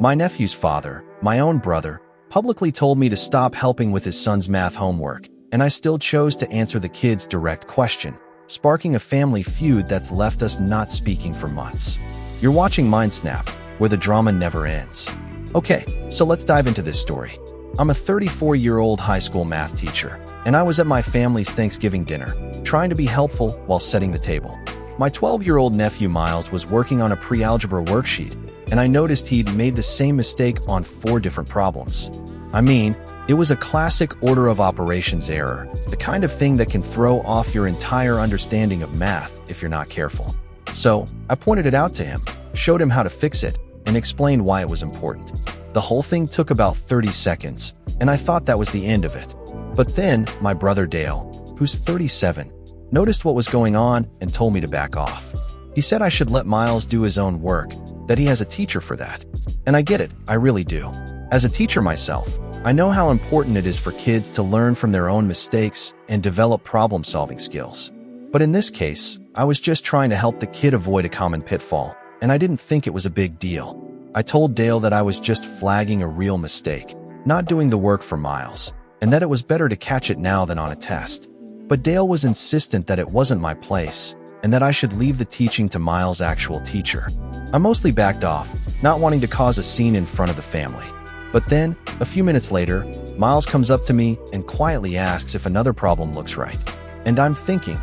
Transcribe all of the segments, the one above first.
My nephew's father, my own brother, publicly told me to stop helping with his son's math homework, and I still chose to answer the kid's direct question, sparking a family feud that's left us not speaking for months. You're watching Mindsnap, where the drama never ends. Okay, so let's dive into this story. I'm a 34-year-old high school math teacher, and I was at my family's Thanksgiving dinner, trying to be helpful while setting the table. My 12-year-old nephew Miles was working on a pre-algebra worksheet, and I noticed he'd made the same mistake on 4 different problems. I mean, it was a classic order of operations error, the kind of thing that can throw off your entire understanding of math if you're not careful. So, I pointed it out to him, showed him how to fix it, and explained why it was important. The whole thing took about 30 seconds, and I thought that was the end of it. But then, my brother Dale, who's 37, noticed what was going on and told me to back off. He said I should let Miles do his own work, that he has a teacher for that. And I get it, I really do. As a teacher myself, I know how important it is for kids to learn from their own mistakes and develop problem-solving skills. But in this case, I was just trying to help the kid avoid a common pitfall, and I didn't think it was a big deal. I told Dale that I was just flagging a real mistake, not doing the work for Miles, and that it was better to catch it now than on a test. But Dale was insistent that it wasn't my place, and that I should leave the teaching to Miles' actual teacher. I mostly backed off, not wanting to cause a scene in front of the family. But then, a few minutes later, Miles comes up to me and quietly asks if another problem looks right. And I'm thinking,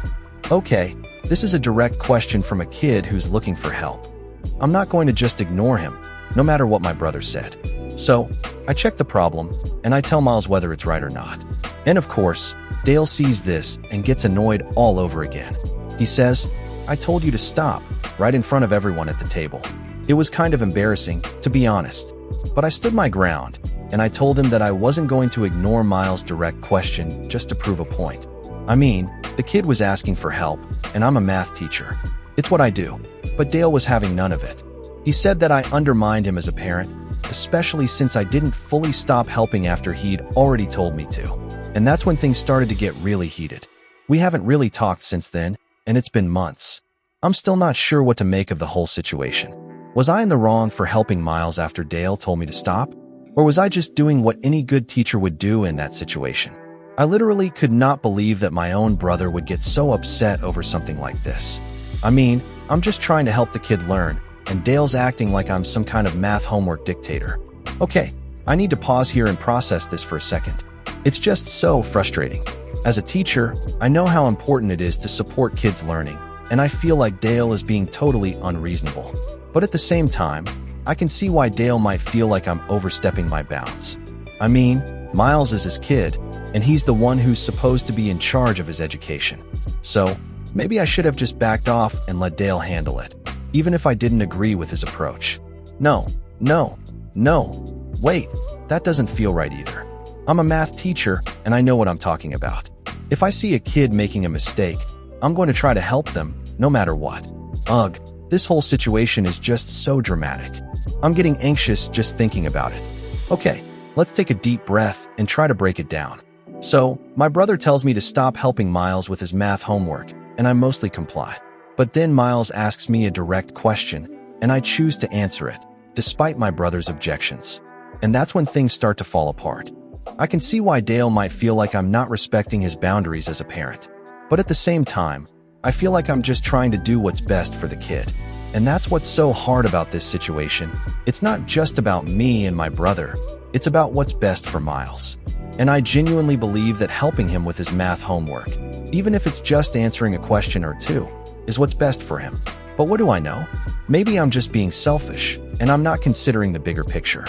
okay, this is a direct question from a kid who's looking for help. I'm not going to just ignore him, no matter what my brother said. So, I check the problem, and I tell Miles whether it's right or not. And of course, Dale sees this and gets annoyed all over again. He says, "I told you to stop," right in front of everyone at the table. It was kind of embarrassing, to be honest. But I stood my ground, and I told him that I wasn't going to ignore Miles' direct question just to prove a point. I mean, the kid was asking for help, and I'm a math teacher. It's what I do. But Dale was having none of it. He said that I undermined him as a parent, especially since I didn't fully stop helping after he'd already told me to. And that's when things started to get really heated. We haven't really talked since then, and it's been months. I'm still not sure what to make of the whole situation. Was I in the wrong for helping Miles after Dale told me to stop? Or was I just doing what any good teacher would do in that situation? I literally could not believe that my own brother would get so upset over something like this. I mean, I'm just trying to help the kid learn, and Dale's acting like I'm some kind of math homework dictator. Okay, I need to pause here and process this for a second. It's just so frustrating. As a teacher, I know how important it is to support kids' learning, and I feel like Dale is being totally unreasonable. But at the same time, I can see why Dale might feel like I'm overstepping my bounds. I mean, Miles is his kid, and he's the one who's supposed to be in charge of his education. So, maybe I should have just backed off and let Dale handle it, even if I didn't agree with his approach. No, wait, that doesn't feel right either. I'm a math teacher, and I know what I'm talking about. If I see a kid making a mistake, I'm going to try to help them, no matter what. Ugh, this whole situation is just so dramatic. I'm getting anxious just thinking about it. Okay, let's take a deep breath and try to break it down. So, my brother tells me to stop helping Miles with his math homework, and I mostly comply. But then Miles asks me a direct question, and I choose to answer it, despite my brother's objections. And that's when things start to fall apart. I can see why Dale might feel like I'm not respecting his boundaries as a parent. But at the same time, I feel like I'm just trying to do what's best for the kid. And that's what's so hard about this situation. It's not just about me and my brother. It's about what's best for Miles. And I genuinely believe that helping him with his math homework, even if it's just answering a question or two, is what's best for him. But what do I know? Maybe I'm just being selfish, and I'm not considering the bigger picture.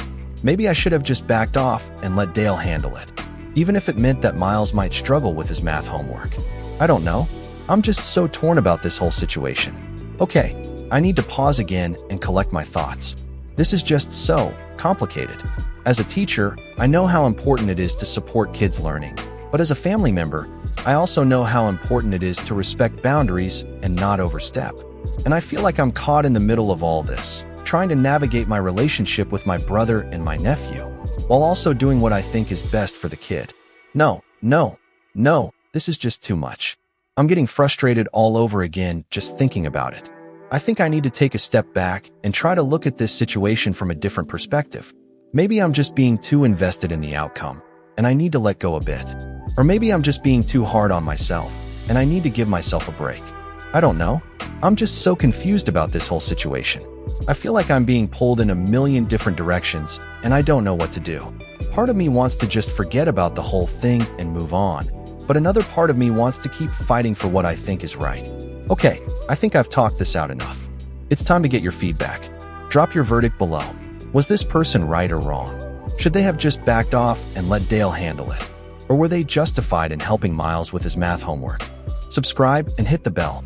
Maybe I should have just backed off and let Dale handle it, even if it meant that Miles might struggle with his math homework. I don't know. I'm just so torn about this whole situation. Okay, I need to pause again and collect my thoughts. This is just so complicated. As a teacher, I know how important it is to support kids' learning. But as a family member, I also know how important it is to respect boundaries and not overstep. And I feel like I'm caught in the middle of all this, trying to navigate my relationship with my brother and my nephew, while also doing what I think is best for the kid. No, this is just too much. I'm getting frustrated all over again just thinking about it. I think I need to take a step back and try to look at this situation from a different perspective. Maybe I'm just being too invested in the outcome, and I need to let go a bit. Or maybe I'm just being too hard on myself, and I need to give myself a break. I don't know. I'm just so confused about this whole situation. I feel like I'm being pulled in a million different directions, and I don't know what to do. Part of me wants to just forget about the whole thing and move on, but another part of me wants to keep fighting for what I think is right. Okay, I think I've talked this out enough. It's time to get your feedback. Drop your verdict below. Was this person right or wrong? Should they have just backed off and let Dale handle it? Or were they justified in helping Miles with his math homework? Subscribe and hit the bell.